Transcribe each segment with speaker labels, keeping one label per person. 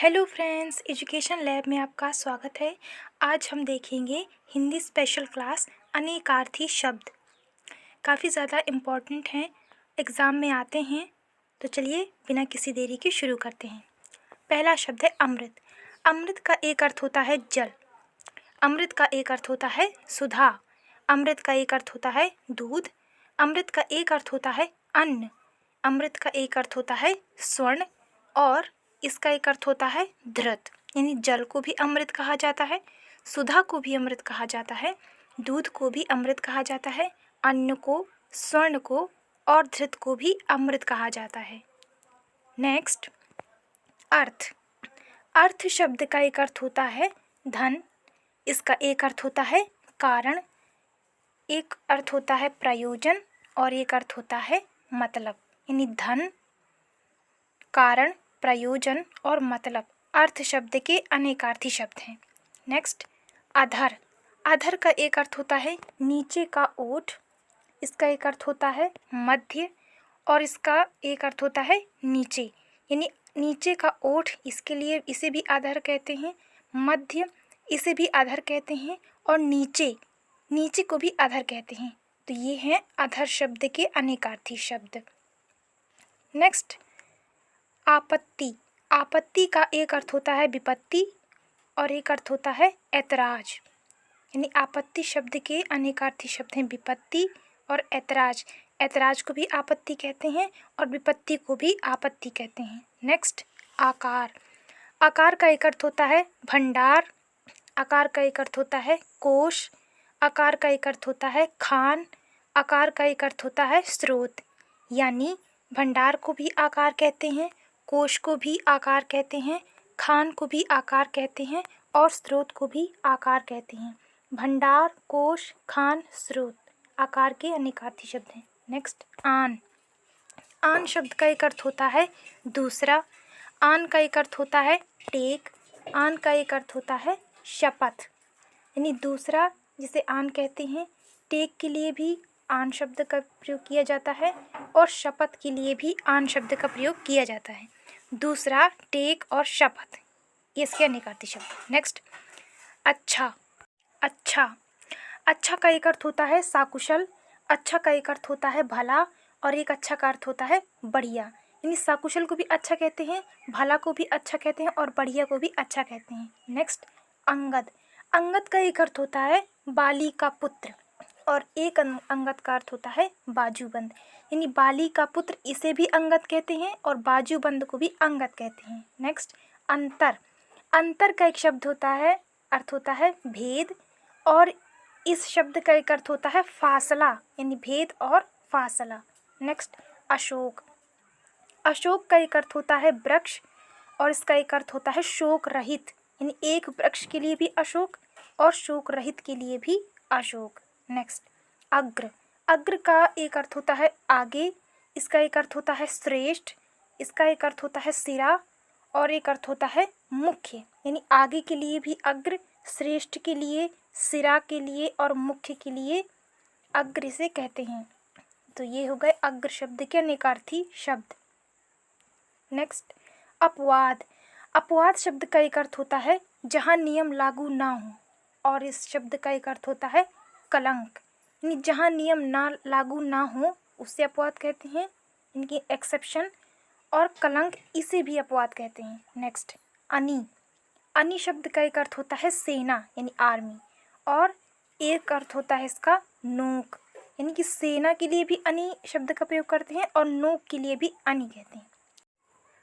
Speaker 1: Hello friends, education lab में आपका स्वागत है। आज हम देखेंगे हिंदी स्पेशल क्लास अनेकार्थी शब्द। काफ़ी ज़्यादा इम्पॉर्टेंट हैं, एग्ज़ाम में आते हैं। तो चलिए बिना किसी देरी के शुरू करते हैं। पहला शब्द है अमृत। अमृत का एक अर्थ होता है जल। अमृत का एक अर्थ होता है सुधा। अमृत का एक अर्थ होता है दूध। अमृत का एक अर्थ होता है अन्न। अमृत का एक अर्थ होता है स्वर्ण और इसका एक अर्थ होता है धृत। यानी जल को भी अमृत कहा जाता है, सुधा को भी अमृत कहा जाता है, दूध को भी अमृत कहा जाता है, अन्न को, स्वर्ण को और धृत को भी अमृत कहा जाता है। नेक्स्ट, अर्थ। अर्थ शब्द का एक अर्थ होता है धन। इसका एक अर्थ होता है कारण, एक अर्थ होता है प्रयोजन और एक अर्थ होता है मतलब। यानी धन, कारण, प्रयोजन और मतलब अर्थ शब्द के अनेकार्थी शब्द हैं। नेक्स्ट, अधर। अधर का एक अर्थ होता है नीचे का ओठ। इसका एक अर्थ होता है मध्य और इसका एक अर्थ होता है नीचे। यानी नीचे का ओठ, इसके लिए इसे भी अधर कहते हैं, मध्य इसे भी अधर कहते हैं और नीचे को भी अधर कहते हैं। तो ये हैं अधर शब्द के अनेकार्थी शब्द। नेक्स्ट, आपत्ति। आपत्ति का एक अर्थ होता है विपत्ति और एक अर्थ होता है ऐतराज। यानी आपत्ति शब्द के अनेकार्थी शब्द हैं विपत्ति और ऐतराज। ऐतराज को भी आपत्ति कहते हैं और विपत्ति को भी आपत्ति कहते हैं। नेक्स्ट, आकार। आकार का एक अर्थ होता है भंडार। आकार का एक अर्थ होता है कोश। आकार का एक अर्थ होता है खान। आकार का एक अर्थ होता है स्रोत। यानी भंडार को भी आकार कहते हैं, कोश को भी आकार कहते हैं, खान को भी आकार कहते हैं और स्रोत को भी आकार कहते हैं। भंडार, कोश, खान, स्रोत आकार के अनेकार्थी शब्द हैं। नेक्स्ट, आन। आन शब्द का एक अर्थ होता है दूसरा। आन का एक अर्थ होता है टेक। आन का एक अर्थ होता है शपथ। यानी दूसरा जिसे आन कहते हैं, टेक के लिए भी आन शब्द का प्रयोग किया जाता है और शपथ के लिए भी आन शब्द का प्रयोग किया जाता है। दूसरा, टेक और शपथ, ये इसके अनेकार्थी शब्द। नेक्स्ट, अच्छा। अच्छा। अच्छा का एक अर्थ होता है सकुशल। अच्छा का एक अर्थ होता है भला और एक अच्छा का अर्थ होता है बढ़िया। यानी सकुशल को भी अच्छा कहते हैं, भला को भी अच्छा कहते हैं और बढ़िया को भी अच्छा कहते हैं। नेक्स्ट, अंगद। अंगद का एक अर्थ होता है बाली का पुत्र और एक अंगद का अर्थ होता है बाजूबंद। यानी बाली का पुत्र इसे भी अंगद कहते हैं और बाजूबंद को भी अंगद कहते हैं। नेक्स्ट, अंतर। अंतर का एक शब्द होता है, अर्थ होता है भेद और इस शब्द का एक अर्थ होता है फासला। यानी भेद और फासला। नेक्स्ट, अशोक। अशोक का एक अर्थ होता है वृक्ष और इसका एक अर्थ होता है शोक रहित। यानी एक वृक्ष के लिए भी अशोक और शोक रहित के लिए भी अशोक। नेक्स्ट, अग्र। अग्र का एक अर्थ होता है आगे। इसका एक अर्थ होता है श्रेष्ठ। इसका एक अर्थ होता है सिरा और एक अर्थ होता है मुख्य। यानी आगे के लिए भी अग्र, श्रेष्ठ के लिए, सिरा के लिए और मुख्य के लिए अग्र से कहते हैं। तो ये हो गए अग्र शब्द के अनेकार्थी शब्द। नेक्स्ट, अपवाद। अपवाद शब्द का एक अर्थ होता है जहाँ नियम लागू ना हो और इस शब्द का एक अर्थ होता है कलंक। यानी जहाँ नियम ना लागू ना हो उससे अपवाद कहते हैं, इनकी एक्सेप्शन, और कलंक इसे भी अपवाद कहते हैं। नेक्स्ट, अनी। अनी शब्द का एक अर्थ होता है सेना यानी आर्मी और एक अर्थ होता है इसका नोक। यानी कि सेना के लिए भी अनी शब्द का प्रयोग करते हैं और नोक के लिए भी अनी कहते हैं।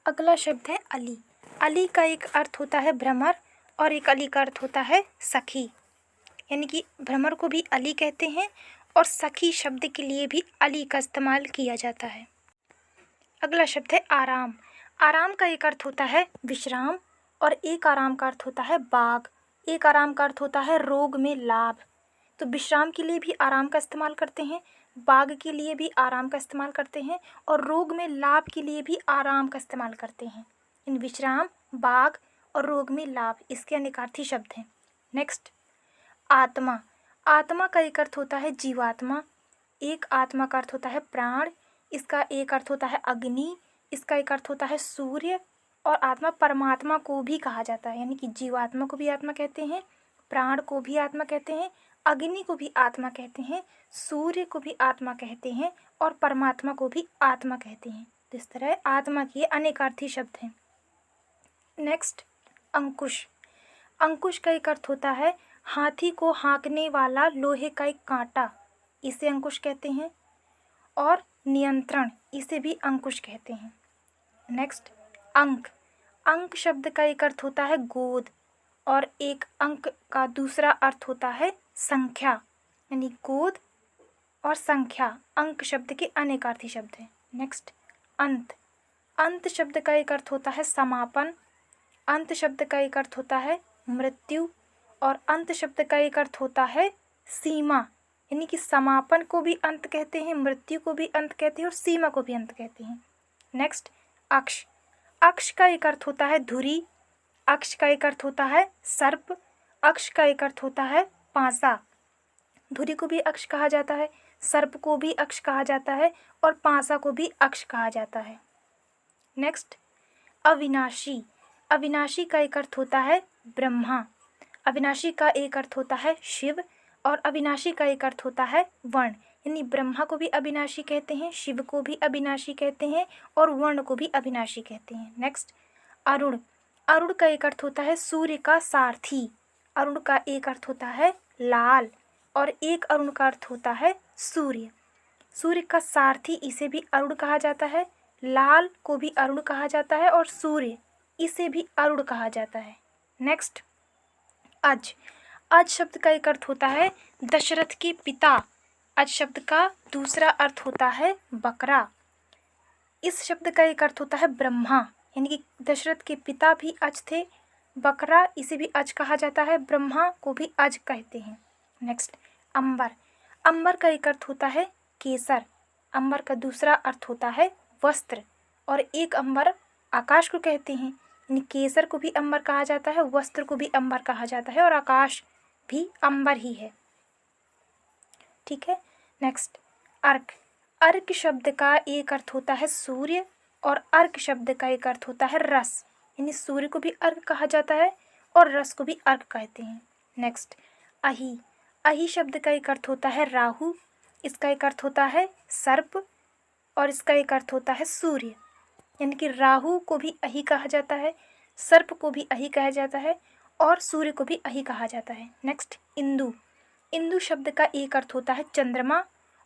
Speaker 1: अगला शब्द है अली। अली का एक अर्थ होता है भ्रमर और एक अली का अर्थ होता है सखी। यानी कि भ्रमर को भी अली कहते हैं और सखी शब्द के लिए भी अली का इस्तेमाल किया जाता है। अगला शब्द है आराम। आराम का एक अर्थ होता है विश्राम और एक आराम का अर्थ होता है बाग। एक आराम का अर्थ होता है रोग में लाभ। तो विश्राम के लिए भी आराम का इस्तेमाल करते हैं, बाग के लिए भी आराम का इस्तेमाल करते हैं और रोग में लाभ के लिए भी आराम का इस्तेमाल करते हैं। इन विश्राम, बाग और रोग में लाभ इसके अनेकार्थी शब्द हैं। नेक्स्ट, आत्मा। आत्मा का एक अर्थ होता है जीवात्मा। एक आत्मा का अर्थ होता है प्राण। इसका एक अर्थ होता है अग्नि। इसका एक अर्थ होता है सूर्य और आत्मा परमात्मा को भी कहा जाता है, यानी कि जीवात्मा को भी आत्मा कहते हैं, प्राण को भी आत्मा कहते हैं, अग्नि को भी आत्मा कहते हैं, सूर्य को भी आत्मा कहते हैं और परमात्मा को भी आत्मा कहते हैं। तो इस तरह आत्मा के अनेकार्थी शब्द हैं। नेक्स्ट, अंकुश। अंकुश का एक अर्थ होता है हाथी को हाँकने वाला लोहे का एक कांटा, इसे अंकुश कहते हैं। और नियंत्रण, इसे भी अंकुश कहते हैं। नेक्स्ट, अंक। अंक शब्द का एक अर्थ होता है गोद, और एक अंक का दूसरा अर्थ होता है संख्या, यानी गोद और संख्या अंक शब्द के अनेकार्थी शब्द हैं। नेक्स्ट, अंत। अंत शब्द का एक अर्थ होता है समापन, अंत शब्द का एक अर्थ होता है मृत्यु, और अंत शब्द का एक अर्थ होता है सीमा, यानी कि समापन को भी अंत कहते हैं, मृत्यु को भी अंत कहते हैं और सीमा को भी अंत कहते हैं। नेक्स्ट, अक्ष। अक्ष का एक अर्थ होता है धुरी, अक्ष का एक अर्थ होता है सर्प, अक्ष का एक अर्थ होता है पासा। धुरी को भी अक्ष कहा जाता है, सर्प को भी अक्ष कहा जाता है और पासा को भी अक्ष कहा जाता है। नेक्स्ट, अविनाशी। अविनाशी का एक अर्थ होता है ब्रह्मा, अविनाशी का एक अर्थ होता है शिव, और अविनाशी का एक अर्थ होता है वर्ण, यानी ब्रह्मा को भी अविनाशी कहते हैं, शिव को भी अविनाशी कहते हैं और वर्ण को भी अविनाशी कहते हैं। नेक्स्ट, अरुण। अरुण का एक अर्थ होता है सूर्य का सारथी, अरुण का एक अर्थ होता है लाल, और एक अरुण का अर्थ होता है सूर्य। सूर्य का सारथी, इसे भी अरुण कहा जाता है, लाल को भी अरुण कहा जाता है और सूर्य, इसे भी अरुण कहा जाता है। नेक्स्ट, अज। अज शब्द का एक अर्थ होता है दशरथ के पिता, अज शब्द का दूसरा अर्थ होता है बकरा। इस शब्द का एक अर्थ होता है ब्रह्मा, यानी कि दशरथ के पिता भी अज थे, बकरा इसे भी अज कहा जाता है, ब्रह्मा को भी अज कहते हैं। नेक्स्ट, अंबर। अंबर का एक अर्थ होता है केसर, अंबर का दूसरा अर्थ होता है वस्त्र, और एक अंबर आकाश को कहते हैं, यानी केसर को भी अंबर कहा जाता है, वस्त्र को भी अंबर कहा जाता है और आकाश भी अंबर ही है। ठीक है। नेक्स्ट, अर्क। अर्क शब्द का एक अर्थ होता है सूर्य, और अर्क शब्द का एक अर्थ होता है रस, यानी सूर्य को भी अर्क कहा जाता है और रस को भी अर्क कहते हैं। नेक्स्ट, अहि। अहि शब्द का एक अर्थ होता है राहु, इसका एक अर्थ होता है सर्प, और इसका एक अर्थ होता है सूर्य, यानी कि राहु को भी अहि कहा जाता है, सर्प को भी अहि कहा जाता है और सूर्य को भी अहि कहा जाता है। नेक्स्ट, इंदु। इंदु शब्द का एक अर्थ होता है चंद्रमा,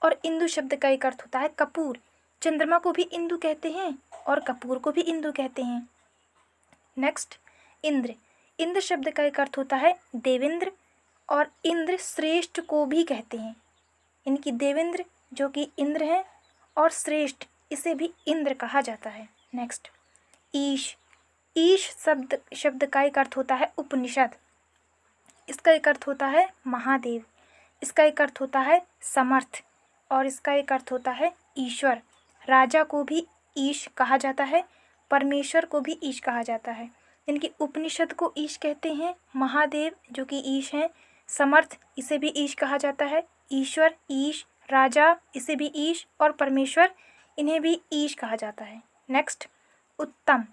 Speaker 1: और इंदु शब्द का एक अर्थ होता है कपूर। चंद्रमा को भी इंदु कहते हैं और कपूर को भी इंदु कहते हैं। नेक्स्ट, इंद्र। इंद्र शब्द का एक अर्थ होता है देवेंद्र, और इंद्र श्रेष्ठ को भी कहते हैं, यानी कि देवेंद्र जो कि इंद्र हैं और श्रेष्ठ, इसे भी इंद्र कहा जाता है। नेक्स्ट, ईश। ईश शब्द का एक अर्थ होता है उपनिषद, इसका एक अर्थ होता है महादेव, इसका एक अर्थ होता है समर्थ, और इसका एक अर्थ होता है ईश्वर। राजा को भी ईश कहा जाता है, परमेश्वर को भी ईश कहा जाता है, यानी कि उपनिषद को ईश कहते हैं, महादेव जो कि ईश हैं, समर्थ इसे भी ईश कहा जाता है, ईश्वर ईश, राजा इसे भी ईश, और परमेश्वर इन्हें भी ईश कहा जाता है। नेक्स्ट, उत्तम।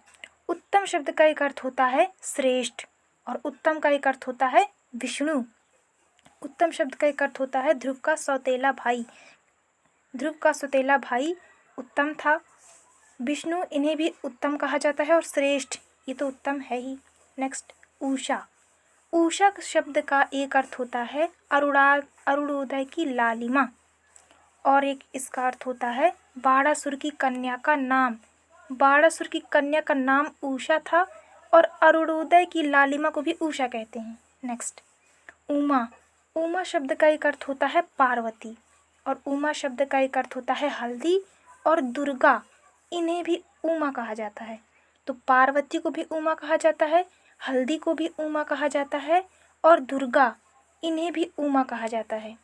Speaker 1: उत्तम शब्द का एक अर्थ होता है श्रेष्ठ, और उत्तम का एक अर्थ होता है विष्णु। उत्तम शब्द का एक अर्थ होता है ध्रुव का सौतेला भाई, ध्रुव का सौतेला भाई उत्तम था। विष्णु इन्हें भी उत्तम कहा जाता है, और श्रेष्ठ ये तो उत्तम है ही। नेक्स्ट, उषा। उषा शब्द का एक अर्थ होता है अरुणोदय की लालिमा, और एक इसका अर्थ होता है बाणासुर की कन्या का नाम। बाणासुर की कन्या का नाम उषा था, और अरुणोदय की लालिमा को भी उषा कहते हैं। नेक्स्ट, उमा। उमा शब्द का एक अर्थ होता है पार्वती, और उमा शब्द का एक अर्थ होता है हल्दी, और दुर्गा इन्हें भी उमा कहा जाता है। तो पार्वती को भी उमा कहा जाता है, हल्दी को भी उमा कहा जाता है, और दुर्गा इन्हें भी उमा कहा जाता है।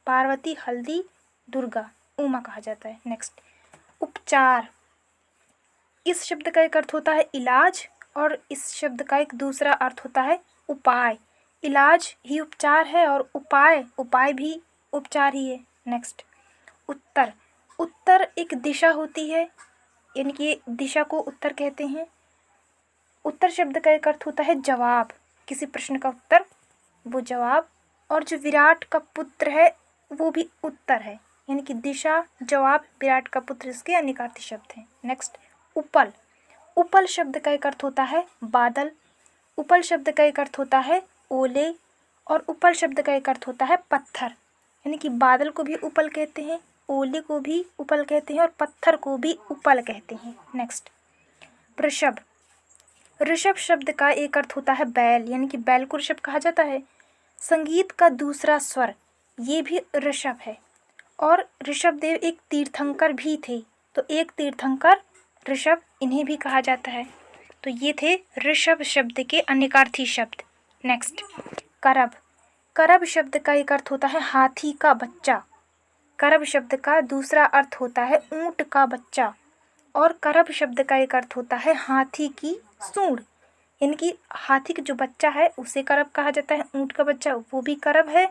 Speaker 1: पार्वती, हल्दी, दुर्गा उमा कहा जाता है। नेक्स्ट, उपचार। इस शब्द का एक अर्थ होता है इलाज, और इस शब्द का एक दूसरा अर्थ होता है उपाय। इलाज ही उपचार है और उपाय भी उपचार ही है। नेक्स्ट, उत्तर। उत्तर एक दिशा होती है, यानी कि दिशा को उत्तर कहते हैं। उत्तर शब्द का एक अर्थ होता है जवाब, किसी प्रश्न का उत्तर वो जवाब। और जो विराट का पुत्र है वो भी उत्तर है, यानी कि दिशा, जवाब, विराट का पुत्र इसके अनेकार्थी शब्द हैं। नेक्स्ट, उपल। उपल शब्द का एक अर्थ होता है बादल, उपल शब्द का एक अर्थ होता है ओले, और उपल शब्द का एक अर्थ होता है पत्थर, यानी कि बादल को भी उपल कहते हैं, ओले को भी उपल कहते हैं और पत्थर को भी उपल कहते हैं। नेक्स्ट, ऋषभ। ऋषभ शब्द का एक अर्थ होता है बैल, यानी कि बैल को ऋषभ कहा जाता है। संगीत का दूसरा स्वर, ये भी ऋषभ है। और ऋषभ देव एक तीर्थंकर भी थे, तो एक तीर्थंकर ऋषभ, इन्हें भी कहा जाता है। तो ये थे ऋषभ शब्द के अनेकार्थी शब्द। नेक्स्ट, करभ। करभ शब्द का एक अर्थ होता है हाथी का बच्चा। करभ शब्द का दूसरा अर्थ होता है ऊंट का बच्चा, और करभ शब्द का एक अर्थ होता है हाथी की सूंड, यानी कि हाथी का जो बच्चा है उसे करभ कहा जाता है, ऊंट का बच्चा वो भी करभ है,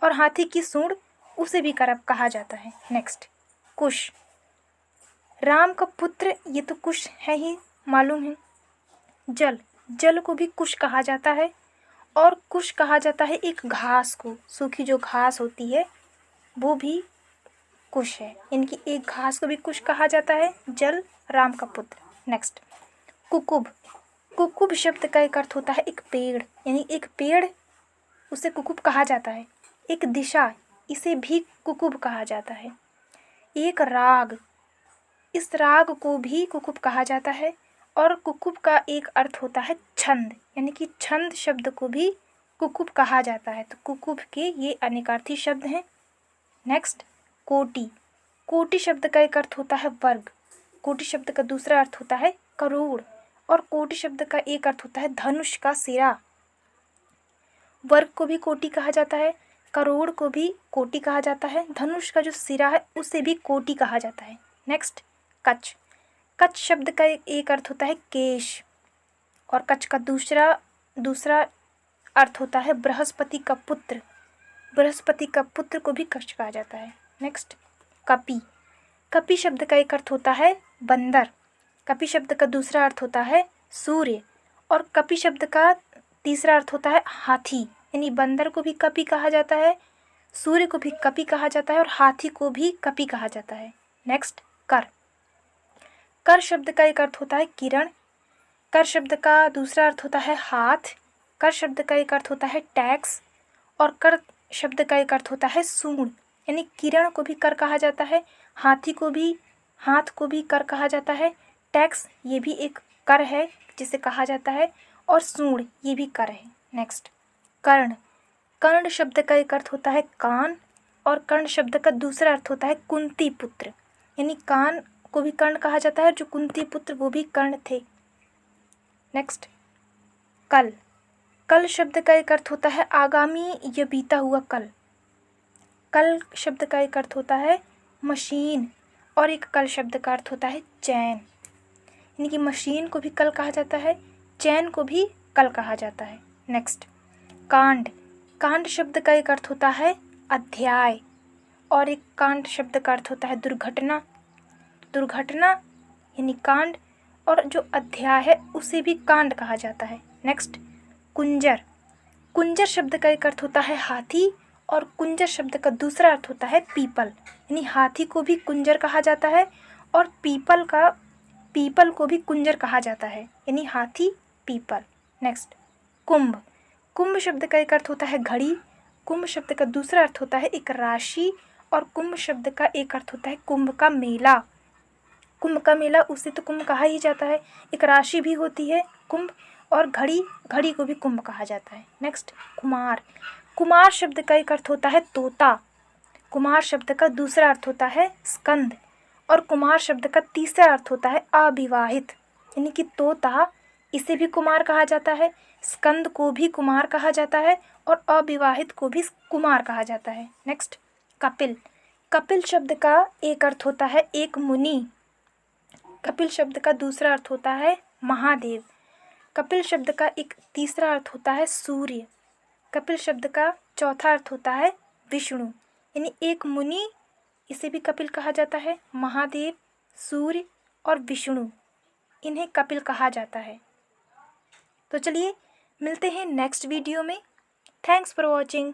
Speaker 1: और हाथी की सूंड उसे भी करभ कहा जाता है। नेक्स्ट, कुश। राम का पुत्र, ये तो कुश है ही, मालूम है। जल। जल को भी कुश कहा जाता है, और कुश कहा जाता है एक घास को, सूखी जो घास होती है वो भी कुश है, यानी कि एक घास को भी कुश कहा जाता है। जल, राम का पुत्र। नेक्स्ट, कुकुब। कुकुब शब्द का एक अर्थ होता है एक पेड़, यानी एक पेड़ उसे कुकुब कहा जाता है। एक दिशा, इसे भी कुकुब कहा जाता है। एक राग, इस राग को भी कुकुब कहा जाता है। और कुकुब का एक अर्थ होता है छंद, यानी कि छंद शब्द को भी कुकुब कहा जाता है। तो कुकुब के ये अनेकार्थी शब्द हैं। नेक्स्ट, कोटि। कोटि शब्द का एक अर्थ होता है वर्ग, कोटि शब्द का दूसरा अर्थ होता है करोड़, और कोटि शब्द का एक अर्थ होता है धनुष का सिरा। वर्ग को भी कोटि कहा जाता है, करोड़ को भी कोटि कहा जाता है, धनुष का जो सिरा है उसे भी कोटि कहा जाता है। नेक्स्ट, कच्छ। कच्छ शब्द का एक अर्थ होता है केश, और कच्छ का दूसरा अर्थ होता है बृहस्पति का पुत्र, बृहस्पति का पुत्र को भी कच्छ कहा जाता है। नेक्स्ट, कपि। कपि शब्द का एक अर्थ होता है बंदर, कपि शब्द का दूसरा अर्थ होता है सूर्य, और कपि शब्द का तीसरा अर्थ होता है हाथी, यानी बंदर को भी कपि कहा जाता है, सूर्य को भी कपि कहा जाता है, और हाथी को भी कपि कहा जाता है। नेक्स्ट, कर। कर शब्द का एक अर्थ होता है किरण, कर शब्द का दूसरा अर्थ होता है हाथ, कर शब्द का एक अर्थ होता है टैक्स, और कर शब्द का एक अर्थ होता है सूंड, यानी किरण को भी कर कहा जाता है, हाथ को भी कर कहा जाता है, टैक्स ये भी एक कर है जिसे कहा जाता है, और सूंड ये भी कर है। नेक्स्ट, कर्ण। कर्ण शब्द का एक अर्थ होता है कान, और कर्ण शब्द का दूसरा अर्थ होता है कुंती पुत्र, यानी कान को भी कर्ण कहा जाता है, जो कुंती पुत्र वो भी कर्ण थे। नेक्स्ट, कल। कल शब्द का एक अर्थ होता है आगामी या बीता हुआ कल। कल शब्द का एक अर्थ होता है मशीन, और एक कल शब्द का अर्थ होता है चैन, यानी कि मशीन को भी कल कहा जाता है, चैन को भी कल कहा जाता है। नेक्स्ट, कांड। कांड शब्द का एक अर्थ होता है अध्याय, और एक कांड शब्द का अर्थ होता है दुर्घटना, दुर्घटना यानी कांड, और जो अध्याय है उसे भी कांड कहा जाता है। नेक्स्ट, कुंजर। कुंजर शब्द का एक अर्थ होता है हाथी, और कुंजर शब्द का दूसरा अर्थ होता है पीपल, यानी हाथी को भी कुंजर कहा जाता है, और पीपल को भी कुंजर कहा जाता है, यानी हाथी, पीपल। नेक्स्ट, कुंभ। कुंभ शब्द का एक अर्थ होता है घड़ी, कुंभ शब्द का दूसरा अर्थ होता है एक राशि, और कुंभ शब्द का एक अर्थ होता है कुंभ का मेला। कुंभ का मेला उसे तो कुंभ कहा ही जाता है, एक राशि भी होती है कुंभ, और घड़ी को भी कुंभ कहा जाता है। नेक्स्ट, कुमार। कुमार शब्द का एक अर्थ होता है तोता, कुमार शब्द का दूसरा अर्थ होता है स्कंद, और कुमार शब्द का तीसरा अर्थ होता है अविवाहित, यानी कि तोता इसे भी कुमार कहा जाता है, स्कंद को भी कुमार कहा जाता है, और अविवाहित को भी कुमार कहा जाता है। नेक्स्ट, कपिल। कपिल शब्द का एक अर्थ होता है एक मुनि, कपिल शब्द का दूसरा अर्थ होता है महादेव, कपिल शब्द का एक तीसरा अर्थ होता है सूर्य, कपिल शब्द का चौथा अर्थ होता है विष्णु, यानी एक मुनि, इसे भी कपिल कहा जाता है, महादेव, सूर्य और विष्णु, इन्हें कपिल कहा जाता है। तो चलिए मिलते हैं नेक्स्ट वीडियो में। Thanks for watching.